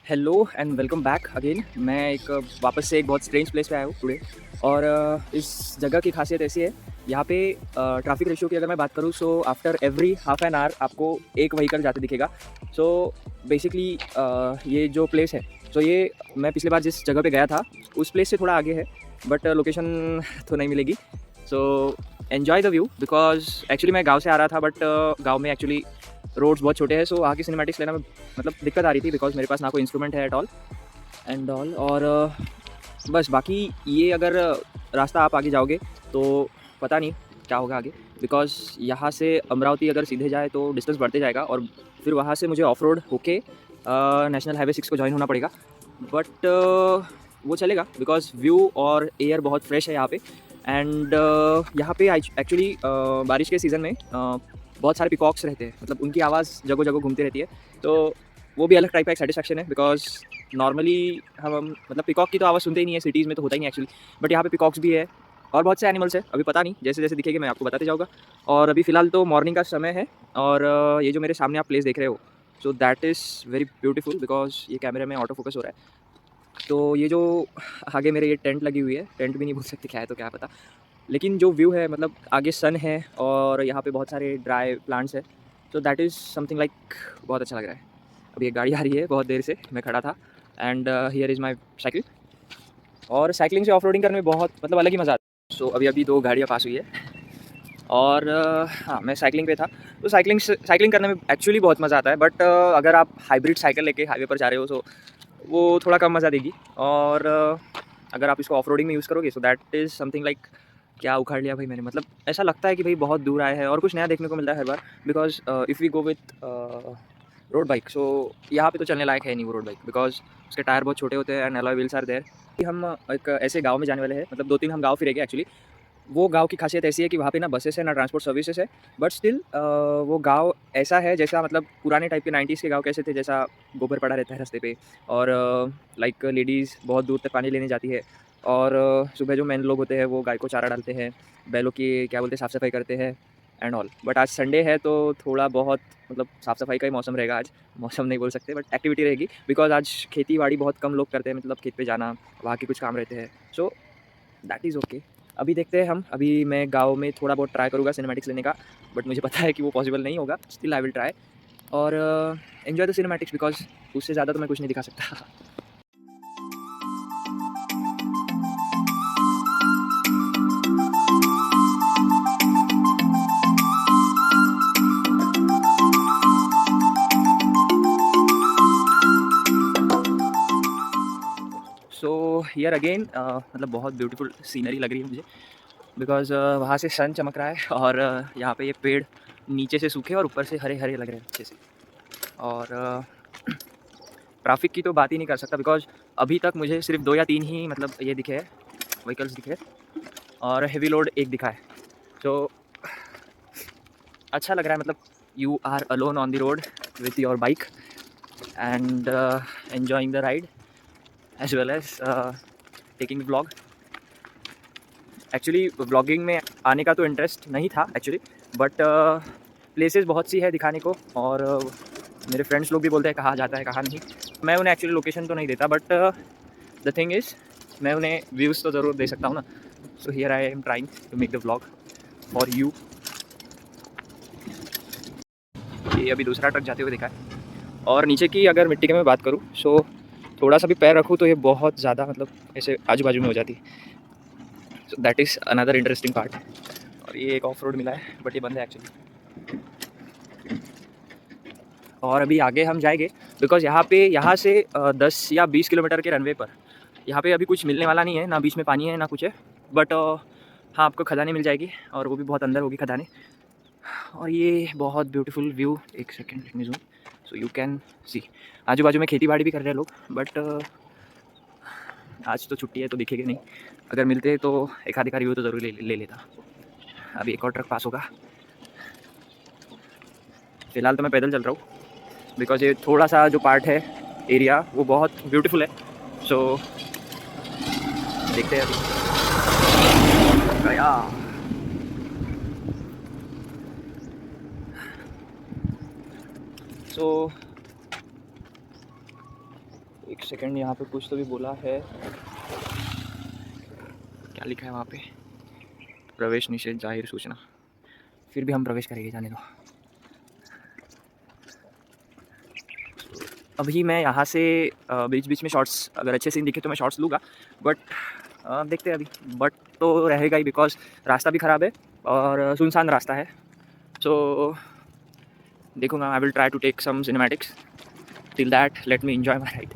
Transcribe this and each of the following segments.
Hello and welcome back again. मैं एक वापस से एक बहुत स्ट्रेंज प्लेस पे आया हूँ टुडे। और इस जगह की खासियत ऐसी है, यहाँ पे ट्रैफिक रेशियो की अगर मैं बात करूँ so after every half an hour आपको एक व्हीकल जाते दिखेगा। सो बेसिकली ये जो प्लेस है, सो ये मैं पिछली बार जिस जगह पे गया था उस प्लेस से थोड़ा आगे है, बट लोकेशन तो नहीं मिलेगी। So enjoy the view, because actually मैं गाँव से आ रहा था, बट गाँव में एक्चुअली रोड्स बहुत छोटे हैं, सो वहाँ की सिनेमैटिक्स लेना में मतलब दिक्कत आ रही थी, बिकॉज मेरे पास ना कोई इंस्ट्रूमेंट है एट ऑल एंड ऑल। और बस बाकी ये अगर रास्ता आप आगे जाओगे तो पता नहीं क्या होगा आगे, बिकॉज यहाँ से अमरावती अगर सीधे जाए तो डिस्टेंस बढ़ते जाएगा और फिर वहाँ से मुझे ऑफ रोड होके नेशनल हाईवे 6 को ज्वाइन होना पड़ेगा। बट वो चलेगा, बिकॉज व्यू और एयर बहुत फ्रेश है यहाँ पे। एंड यहाँ पे एक्चुअली बारिश के सीज़न में बहुत सारे पिकॉक्स रहते हैं, मतलब उनकी आवाज़ जगह जगह घूमती रहती है, तो वो भी अलग टाइप का एक सेटिस्फैक्शन है। बिकॉज नॉर्मली हम मतलब पिकॉक की तो आवाज़ सुनते ही नहीं है, सिटीज़ में तो होता ही नहीं एक्चुअली, बट यहाँ पे पिकॉक्स भी है और बहुत से एनिमल्स है। अभी पता नहीं, जैसे जैसे दिखेंगे मैं आपको बताते जाऊँगा। और अभी फ़िलहाल तो मॉर्निंग का समय है, और ये जो मेरे सामने आप प्लेस देख रहे हो, सो that is very beautiful, because ये कैमरे में ऑटो फोकस हो रहा है। तो ये जो आगे मेरे ये टेंट लगी हुई है, टेंट भी नहीं बोल सकते, क्या है तो क्या पता, लेकिन जो व्यू है मतलब आगे सन है और यहाँ पे बहुत सारे ड्राई प्लांट्स है, तो दैट इज़ समथिंग लाइक बहुत अच्छा लग रहा है। अभी एक गाड़ी आ रही है, बहुत देर से मैं खड़ा था, and here is my cycle. और साइकिलिंग से ऑफ रोडिंग करने में बहुत मतलब अलग ही मज़ा आता है। सो अभी अभी 2 गाड़ियाँ पास हुई है, और हाँ मैं साइकिलिंग पे था। तो साइकिलिंग करने में एक्चुअली बहुत मज़ा आता है, बट अगर आप हाइब्रिड साइकिल लेके हाईवे पर जा रहे हो तो वो थोड़ा कम मज़ा देगी। और अगर आप इसको ऑफ रोडिंग में यूज़ करोगे सो दैट इज़ समथिंग लाइक क्या उखाड़ लिया भाई मैंने, मतलब ऐसा लगता है कि भाई बहुत दूर आए हैं और कुछ नया देखने को मिलता है हर बार। Because if we go with road bike, so यहाँ पे तो चलने लायक है नहीं वो रोड बाइक, बिकॉज उसके टायर बहुत छोटे होते हैं and alloy wheels are there. हम एक ऐसे गांव में जाने वाले हैं, मतलब 2-3 हम गांव फिरेंगे एक्चुअली। वो गांव की खासियत ऐसी है कि वहाँ पे ना बसेस है ना ट्रांसपोर्ट सर्विसेज है, बट स्टिल वो गांव ऐसा है जैसा मतलब पुराने टाइप के 90s के गांव कैसे थे, जैसा गोबर पड़ा रहता है रास्ते पे, और लाइक लेडीज़ बहुत दूर तक पानी लेने जाती है, और सुबह जो मेन लोग होते हैं वो गाय को चारा डालते हैं, बैलों की क्या बोलते हैं साफ़ सफाई करते हैं एंड ऑल। बट आज संडे है तो थोड़ा बहुत मतलब साफ़ सफाई का ही मौसम रहेगा आज, मौसम नहीं बोल सकते बट एक्टिविटी रहेगी, बिकॉज आज खेती बाड़ी बहुत कम लोग करते हैं, मतलब खेत पे जाना, वहाँ के कुछ काम रहते हैं। सो दैट इज़ ओके। अभी देखते हैं हम, अभी मैं गाँव में थोड़ा बहुत ट्राई करूँगा सिनेमैटिक्स लेने का, बट मुझे पता है कि वो पॉसिबल नहीं होगा, स्टिल आई विल ट्राई और एन्जॉय द सिनेमैटिक्स, बिकॉज उससे ज़्यादा तो मैं कुछ नहीं दिखा सकता। सो हियर अगेन मतलब बहुत ब्यूटीफुल सीनरी लग रही है मुझे, बिकॉज वहाँ से सन चमक रहा है और यहाँ पे ये पेड़ नीचे से सूखे और ऊपर से हरे हरे लग रहे हैं अच्छे से। और ट्रैफिक की तो बात ही नहीं कर सकता, बिकॉज अभी तक मुझे सिर्फ 2 या 3 ही मतलब ये दिखे हैं, व्हीकल्स दिखे हैं, और हेवी लोड एक दिखा है। सो अच्छा लग रहा है, मतलब you are alone on the road with your bike and enjoying the ride as well as taking vlog. Actually vlogging में आने का तो इंटरेस्ट नहीं था एक्चुअली, बट प्लेसेस बहुत सी है दिखाने को, और मेरे फ्रेंड्स लोग भी बोलते हैं कहाँ जाता है कहाँ नहीं। मैं उन्हें एक्चुअली लोकेशन तो नहीं देता, बट द थिंग इज़ मैं उन्हें व्यूज़ तो ज़रूर दे सकता हूँ ना। So here I am trying to make the vlog for you. ये अभी दूसरा ट्रक जाते हुए दिखा है, और नीचे की अगर मिट्टी की मैं बात करूँ सो थोड़ा सा भी पैर रखूँ तो ये बहुत ज़्यादा मतलब ऐसे आजू बाजू में हो जाती है। सो that is another interesting part. और ये एक ऑफ रोड मिला है, बट ये बंद है एक्चुअली। और अभी आगे हम जाएंगे बिकॉज़ यहाँ से 10 या 20 किलोमीटर के रनवे पर यहाँ पे अभी कुछ मिलने वाला नहीं है, ना बीच में पानी है ना कुछ है, बट हाँ आपको खदानें मिल जाएगी और वो भी बहुत अंदर होगी खदानें। और ये बहुत ब्यूटीफुल व्यू, एक second let me zoom so you can see. आजू बाजू में खेती बाड़ी भी कर रहे हैं लोग, बट आज तो छुट्टी है तो दिखेगा नहीं। अगर मिलते तो एक आधे का रिव्यू तो ज़रूर ले लेता। अभी एक और ट्रक पास होगा। फ़िलहाल तो मैं पैदल चल रहा हूँ बिकॉज़ ये थोड़ा सा जो पार्ट है एरिया वो बहुत ब्यूटीफुल है। सो देखते हैं अभी। गया सो एक सेकंड, यहाँ पे कुछ तो भी बोला है, क्या लिखा है वहाँ पे? प्रवेश निषेध, जाहिर सूचना। फिर भी हम प्रवेश करेंगे, जाने दो। अभी मैं यहाँ से बीच बीच में शॉर्ट्स, अगर अच्छे सीन दिखे तो मैं शॉर्ट्स लूँगा, बट देखते हैं अभी। बट तो रहेगा ही बिकॉज रास्ता भी ख़राब है और सुनसान रास्ता है। सो देखूँगा, I will try to take some cinematics. Till that let me enjoy my ride.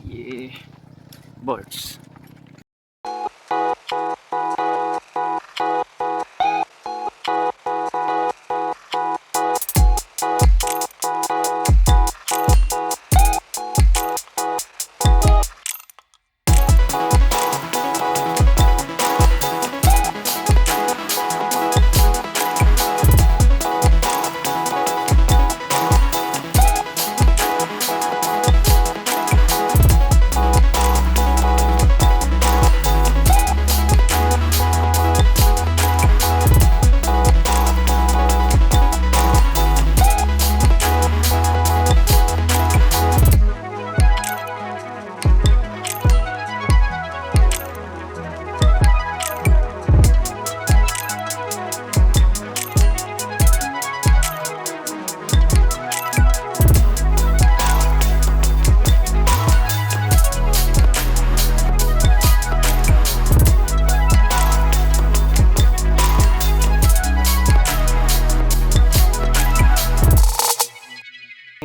ये बर्ड्स,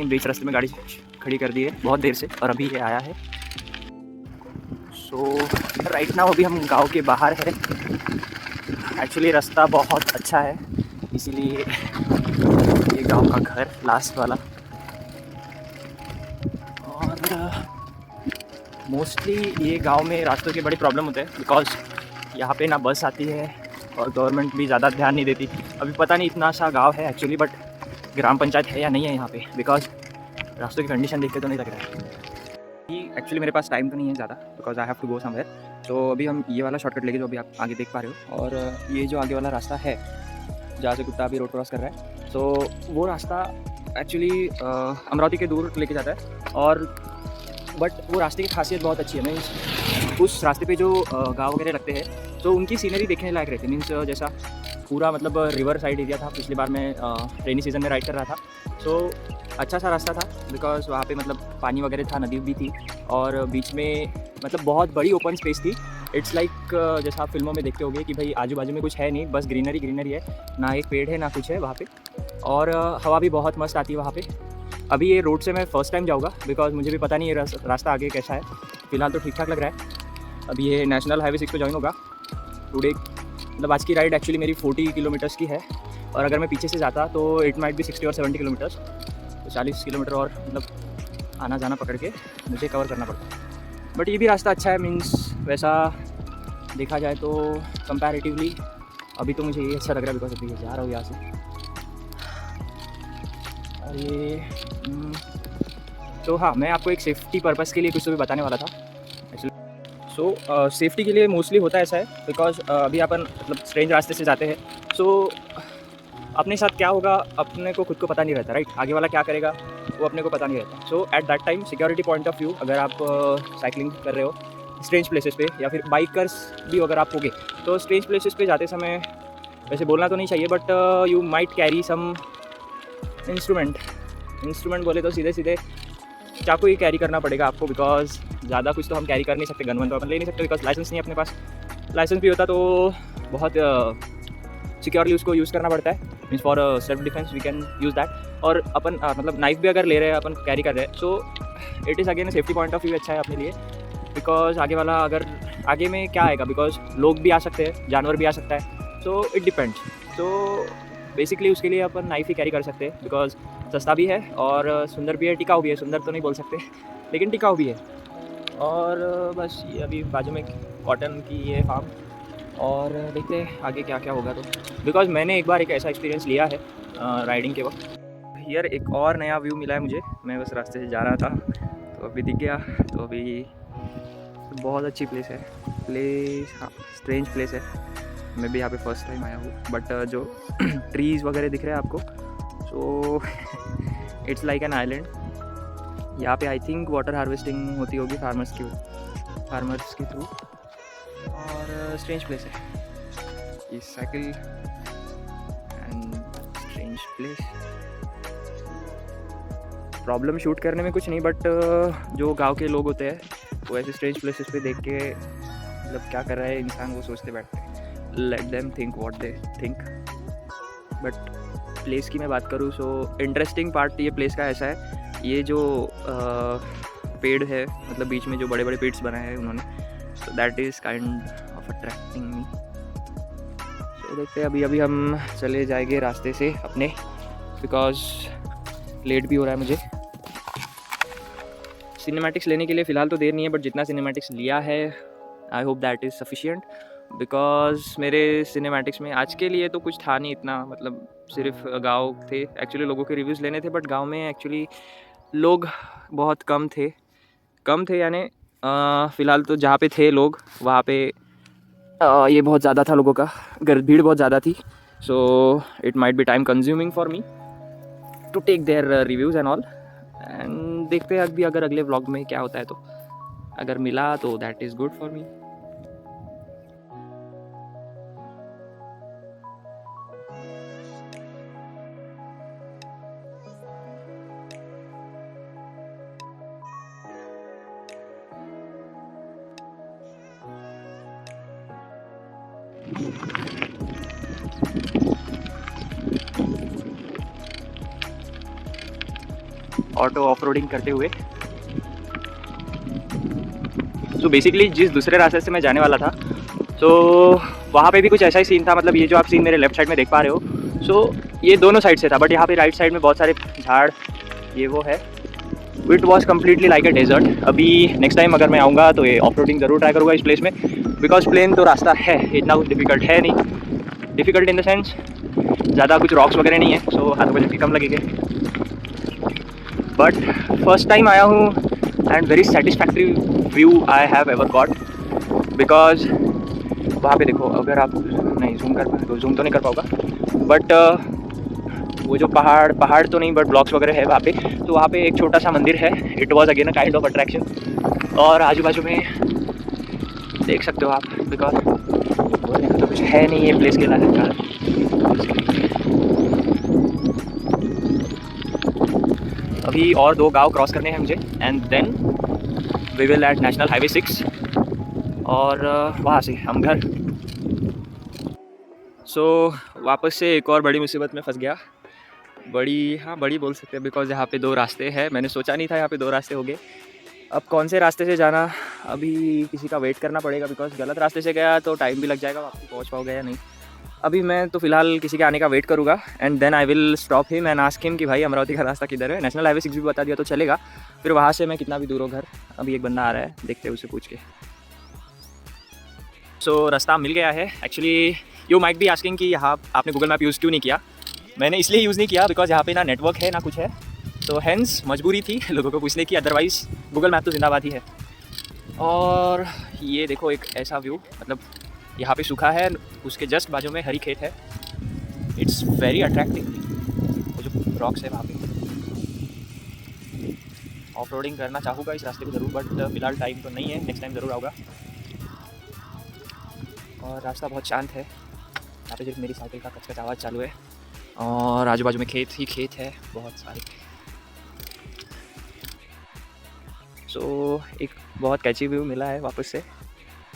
बीच रास्ते में गाड़ी खड़ी कर दी है बहुत देर से और अभी ये आया है। सो राइट नाउ अभी हम गांव के बाहर है। एक्चुअली रास्ता बहुत अच्छा है, इसीलिए ये गांव का घर लास्ट वाला। और मोस्टली ये गांव में रास्तों के बड़ी प्रॉब्लम होते हैं बिकॉज यहाँ पे ना बस आती है और गवर्नमेंट भी ज़्यादा ध्यान नहीं देती। अभी पता नहीं इतना सा गांव है एक्चुअली, बट ग्राम पंचायत है या नहीं है यहाँ पे, बिकॉज रास्तों की कंडीशन देख के तो नहीं लग रहा है। एक्चुअली मेरे पास टाइम तो नहीं है ज़्यादा because I have to go somewhere. तो अभी हम ये वाला शॉर्टकट लेके जो अभी आप आगे देख पा रहे हो, और ये जो आगे वाला रास्ता है जहाँ से कुत्ता अभी रोड क्रॉस कर रहा है, तो वो रास्ता एक्चुअली अमरावती के दूर लेके जाता है। और बट वो रास्ते की खासियत बहुत अच्छी है। मीन्स उस रास्ते पे जो गाँव वगैरह लगते हैं तो उनकी सीनरी देखने लायक रहती है। मीन्स जैसा पूरा मतलब रिवर साइड एरिया था। पिछली बार मैं रेनी सीज़न में राइड कर रहा था, सो अच्छा सा रास्ता था बिकॉज वहाँ पे मतलब पानी वगैरह था, नदी भी थी और बीच में मतलब बहुत बड़ी ओपन स्पेस थी। इट्स लाइक जैसा आप फिल्मों में देखते होंगे कि भाई आजू बाजू में कुछ है नहीं, बस ग्रीनरी ग्रीनरी है, ना एक पेड़ है ना कुछ है वहाँ पे। और हवा भी बहुत मस्त आती है वहाँ पे। अभी ये रोड से मैं फ़र्स्ट टाइम जाऊँगा बिकॉज मुझे भी पता नहीं है रास्ता आगे कैसा है। फ़िलहाल तो ठीक ठाक लग रहा है। अभी ये नेशनल हाईवे 6 पे जॉइन होगा टुडे। मतलब आज की राइड एक्चुअली मेरी 40 किलोमीटर्स की है और अगर मैं पीछे से जाता तो इट माइट भी 60 और 70 किलोमीटर्स। तो 40 किलोमीटर और मतलब आना जाना पकड़ के मुझे कवर करना पड़ता है। बट ये भी रास्ता अच्छा है। मीन्स वैसा देखा जाए तो कंपैरेटिवली अभी तो मुझे ये अच्छा लग रहा है बिकॉज अभी जा रहा हूँ यहाँ से। और ये तो हाँ, मैं आपको एक सेफ्टी पर्पज़ के लिए कुछ तो भी बताने वाला था एक्चुअली। सो सेफ्टी के लिए मोस्टली होता ऐसा है बिकॉज अभी अपन मतलब स्ट्रेंज रास्ते से जाते हैं, सो अपने साथ क्या होगा अपने को खुद को पता नहीं रहता, राइट। आगे वाला क्या करेगा वो अपने को पता नहीं रहता। So at that time security point of view, अगर आप साइकिलिंग कर रहे हो स्ट्रेंज प्लेसेस पे या फिर बाइकर्स भी अगर आप होगे तो स्ट्रेंज प्लेसेस पे जाते समय वैसे बोलना तो नहीं चाहिए, but you might carry some instrument बोले तो सीधे सीधे चाकू ही कैरी करना पड़ेगा आपको बिकॉज ज़्यादा कुछ तो हम कैरी कर नहीं सकते। गन वन तो अपन ले नहीं सकते बिकॉज लाइसेंस नहीं है अपने पास। लाइसेंस भी होता तो बहुत सिक्योरली उसको यूज़ करना पड़ता है। Means for self defence we can use that. और अपन मतलब नाइफ भी अगर ले रहे हैं अपन कैरी कर रहे हैं, so it is again safety point of view अच्छा है अपने लिए। बिकॉज आगे वाला अगर आगे में क्या आएगा, बिकॉज लोग भी आ सकते हैं, जानवर भी आ सकता है, सो इट डिपेंड्स। तो बेसिकली उसके लिए अपन नाइफ ही कैरी कर सकते हैं, बिकॉज सस्ता भी है और सुंदर भी है, टिकाऊ भी है। सुंदर तो नहीं बोल सकते लेकिन टिकाऊ भी है। और बस ये अभी बाजू में कॉटन की ये फार्म, और देखते हैं आगे क्या क्या होगा। तो बिकॉज मैंने एक बार एक ऐसा एक्सपीरियंस लिया है राइडिंग के वक्त। हियर एक और नया व्यू मिला है मुझे, मैं बस रास्ते से जा रहा था तो अभी दिख गया। तो अभी बहुत अच्छी प्लेस है, हाँ स्ट्रेंज प्लेस है। मैं भी यहाँ पे फर्स्ट टाइम आया हूँ, बट जो ट्रीज़ वगैरह दिख रहे हैं आपको, so it's like an island. यहाँ पे आई थिंक वाटर हार्वेस्टिंग होती होगी फार्मर्स के थ्रू। और स्ट्रेंज प्लेस है ये cycle and strange place. Problem shoot करने में कुछ नहीं, बट जो गांव के लोग होते हैं वो ऐसे स्ट्रेंज प्लेसेस पे देख के मतलब क्या कर रहा है इंसान, वो सोचते बैठते हैं। Let them think what they think. But place की मैं बात करूँ, सो इंटरेस्टिंग पार्ट ये प्लेस का ऐसा है, ये जो पेड़ है, मतलब बीच में जो बड़े बड़े पेड्स बनाए हैं उन्होंने, so that is kind of attracting me. So देखते हैं, अभी हम चले जाएंगे रास्ते से अपने, बिकॉज लेट भी हो रहा है मुझे। सिनेमैटिक्स लेने के लिए फ़िलहाल तो देर नहीं है, बट जितना सिनेमैटिक्स लिया है I hope that is sufficient. Because मेरे सिनेमैटिक्स में आज के लिए तो कुछ था नहीं इतना, मतलब सिर्फ गांव थे एक्चुअली, लोगों के रिव्यूज़ लेने थे। बट गांव में एक्चुअली लोग बहुत कम थे यानी फ़िलहाल तो जहाँ पे थे लोग वहाँ पे ये बहुत ज़्यादा था, लोगों का भीड़ बहुत ज़्यादा थी। So it might be time consuming for me to take their reviews and all. And देखते हैं अभी अगर अगले व्लॉग में क्या होता है, तो अगर मिला तो that is good for me. Auto off roading करते हुए, सो बेसिकली जिस दूसरे रास्ते से मैं जाने वाला था, सो वहाँ पे भी कुछ ऐसा ही सीन था। मतलब ये जो आप सीन मेरे लेफ्ट साइड में देख पा रहे हो, सो ये दोनों साइड से था, बट यहाँ पे राइट साइड में बहुत सारे झाड़, ये वो है। It was completely like a desert. अभी नेक्स्ट टाइम अगर मैं आऊँगा तो ये ऑफ रोडिंग ज़रूर ट्राई करूँगा इस प्लेस में, बिकॉज प्लेन तो रास्ता है, इतना कुछ डिफिकल्ट है नहीं। डिफिकल्ट इन द सेंस ज़्यादा कुछ रॉक्स वगैरह नहीं है, सो हाथों को झटके कम लगेंगे। बट फर्स्ट टाइम आया हूँ and very satisfactory view I have ever got. Because वहाँ पे देखो, अगर आप नहीं जूम तो नहीं कर पाओगा, बट वो जो पहाड़ तो नहीं, बट ब्लॉक्स वगैरह है वहाँ पे, तो वहाँ पे एक छोटा सा मंदिर है। It was again a kind of attraction. और आजू बाजू में देख सकते हो आप, बिकॉज तो कुछ है नहीं ये प्लेस के लायक। अभी और 2 गांव क्रॉस करने हैं मुझे, and then we will at national highway 6, और वहाँ से हम घर। सो वापस से एक और बड़ी मुसीबत में फंस गया। बड़ी बोल सकते हैं, बिकॉज यहाँ पे 2 रास्ते हैं। मैंने सोचा नहीं था यहाँ पे 2 रास्ते हो गए। अब कौन से रास्ते से जाना, अभी किसी का वेट करना पड़ेगा, बिकॉज गलत रास्ते से गया तो टाइम भी लग जाएगा, वापस पहुँच पाओगे या नहीं। अभी मैं तो फ़िलहाल किसी के आने का वेट करूँगा, and then I will stop him and ask him कि भाई अमरावती का रास्ता किधर है। नेशनल हाईवे 6 भी बता दिया तो चलेगा, फिर वहाँ से मैं कितना भी दूर हो घर। अभी एक बंदा आ रहा है, देखते हैं उसे पूछ के। सो रास्ता मिल गया है। Actually you might be asking कि यहाँ आपने गूगल मैप यूज़ क्यों नहीं किया। मैंने इसलिए यूज़ नहीं किया बिकॉज यहाँ पे ना नेटवर्क है ना कुछ है, तो हैंस मजबूरी थी लोगों को पूछने की, अदरवाइज़ गूगल मैप तो जिंदाबाद ही है। और ये देखो एक ऐसा व्यू, मतलब यहाँ पे सूखा है, उसके जस्ट बाजू में हरी खेत है। It's very attractive. वो जो रॉक्स है वहाँ पे, ऑफ रोडिंग करना चाहूँगा इस रास्ते को ज़रूर, बट फिलहाल टाइम तो नहीं है, नेक्स्ट टाइम ज़रूर आऊँगा। और रास्ता बहुत शांत है, यहाँ पे सिर्फ मेरी साइकिल का कच आवाज़ चालू है, और आजू बाजू में खेत ही खेत है बहुत सारे। सो एक बहुत कैची व्यू मिला है वापस से,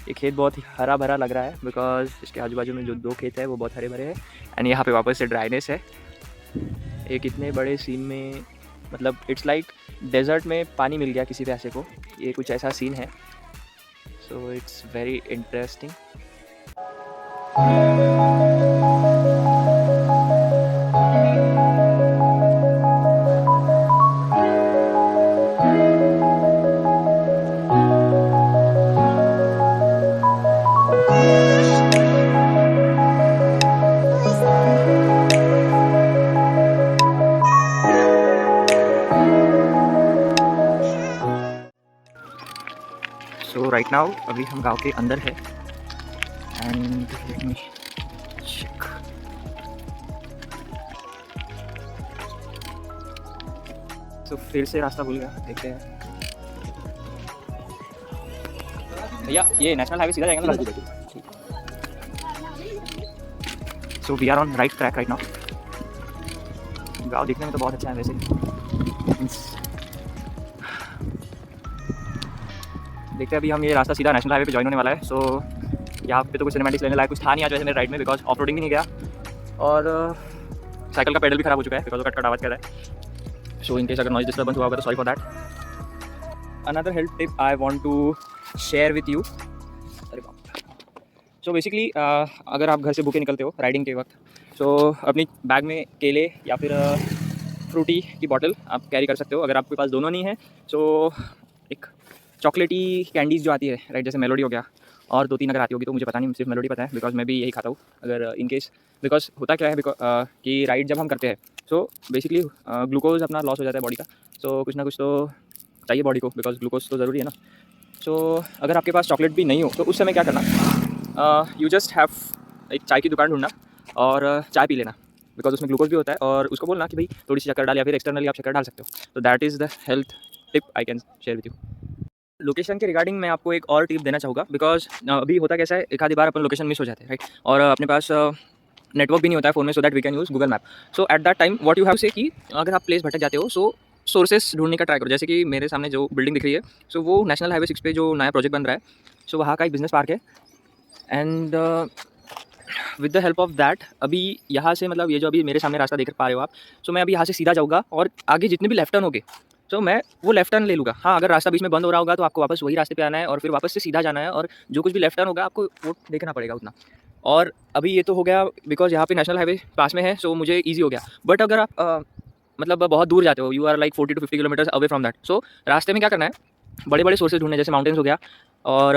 ये खेत बहुत ही हरा भरा लग रहा है बिकॉज इसके आजू बाजू में जो 2 खेत है वो बहुत हरे भरे हैं। एंड यहाँ पे वापस से ड्राइनेस है। एक इतने बड़े सीन में मतलब इट्स लाइक डेजर्ट में पानी मिल गया किसी प्यासे को, ये कुछ ऐसा सीन है। So it's very interesting. So right now अभी हम गांव के अंदर है एंड लेट मी चेक। सो फिर से रास्ता भूल गया, देखते हैं। भैया ये नेशनल हाईवे सीधा जाएगा ना? So we are on right track right now. गाँव दिखने में तो बहुत अच्छा है वैसे। देखते हैं अभी हम ये रास्ता सीधा नेशनल हाईवे पे ज्वाइन होने वाला है। सो यहाँ पे तो कुछ सिनेमैटिक्स लेने लायक कुछ था नहीं आज वैसे मेरे राइड में बिकॉज ऑफ रोडिंग भी नहीं गया और साइकिल का पेडल भी खराब हो चुका है बिकॉज वो कट आवाज़ कर रहा है। सो इन केस अगर नॉइज डिस्टर्बेंस हुआ होगा तो sorry for that. Another health tip I want to share with you. अरे बाप। सो बेसिकली अगर आप घर से भूखे निकलते हो राइडिंग के वक्त सो अपनी बैग में केले या फिर फ्रूटी की बॉटल आप कैरी कर सकते हो। अगर आपके पास दोनों नहीं है सो एक चॉकलेटी कैंडीज़ जो आती है राइट, जैसे मेलोडी हो गया और 2-3 अगर आती होगी तो मुझे पता नहीं, सिर्फ मेलोडी पता है बिकॉज मैं भी यही खाता हूँ अगर इन केस। बिकॉज होता क्या है कि राइड जब हम करते हैं सो बेसिकली ग्लूकोज अपना लॉस हो जाता है बॉडी का। सो कुछ ना कुछ तो चाहिए बॉडी को बिकॉज ग्लूकोज तो ज़रूरी है ना। सो अगर आपके पास चॉकलेट भी नहीं हो तो उस समय क्या करना, यू जस्ट हैव एक चाय की दुकान ढूंढना और चाय पी लेना बिकॉज उसमें ग्लूकोज भी होता है और उसको बोलना कि भाई थोड़ी सी शक्कर डाल या फिर एक्सटर्नली आप शक्कर डाल सकते हो। तो that is the health tip I can share with you. Location के रिगार्डिंग मैं आपको एक और टिप देना चाहूँगा बिकॉज अभी होता कैसा है, एक आधी बार अपन लोकेशन मिस हो जाते हैं राइट, और अपने पास नेटवर्क भी नहीं होता है फ़ोन में so that we can use Google map. So at that time what you have say कि अगर आप प्लेस भटक जाते हो सो सोर्सेस ढूंढने का ट्राई करो। जैसे कि मेरे सामने जो बिल्डिंग दिख रही है सो वो नेशनल हाईवे 6 पे जो नया प्रोजेक्ट बन रहा है सो वहाँ का एक बिजनेस पार्क है। And with the help of that अभी यहाँ से मतलब ये जो अभी मेरे सामने रास्ता देख पा रहे हो आप, सो मैं अभी यहाँ से सीधा जाऊँगा और आगे जितने भी लेफ्ट टर्न होंगे तो मैं वो लेफ्ट टर्न ले लूँगा। हाँ, अगर रास्ता बीच में बंद हो रहा होगा तो आपको वापस वही रास्ते पे आना है और फिर वापस से सीधा जाना है और जो कुछ भी लेफ्ट टर्न होगा आपको वो देखना पड़ेगा उतना। और अभी ये तो हो गया बिकॉज यहाँ पे नेशनल हाईवे पास में है सो मुझे ईजी हो गया। बट अगर आप मतलब बहुत दूर जाते हो, you are like 40 to 50 kilometres away from that, so रास्ते में क्या करना है, बड़े बड़े सोर्सेज ढूंढने, जैसे माउंटेन्स हो गया और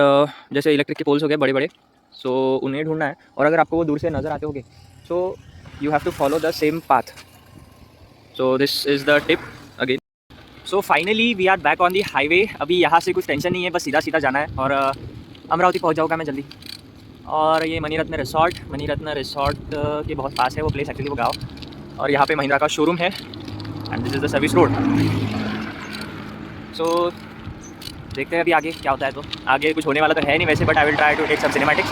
जैसे इलेक्ट्रिक के पोल्स हो गए बड़े बड़े, सो उन्हें ढूंढना है। और अगर आपको वो दूर से नज़र आते होंगे so you have to follow the same path. So this is the tip again. So finally we are back on the highway. अभी यहाँ से कुछ टेंशन नहीं है, बस सीधा सीधा जाना है और अमरावती पहुँच जाऊँगा मैं जल्दी। और ये मणिरत्न रिसॉर्ट के बहुत पास है वो प्लेस, एक्चुअली वो गाँव, और यहाँ पे महिंद्रा का शोरूम है and this is the service road. So देखते हैं अभी आगे क्या होता है। तो आगे कुछ होने वाला तो है नहीं वैसे, but I will try to take some cinematics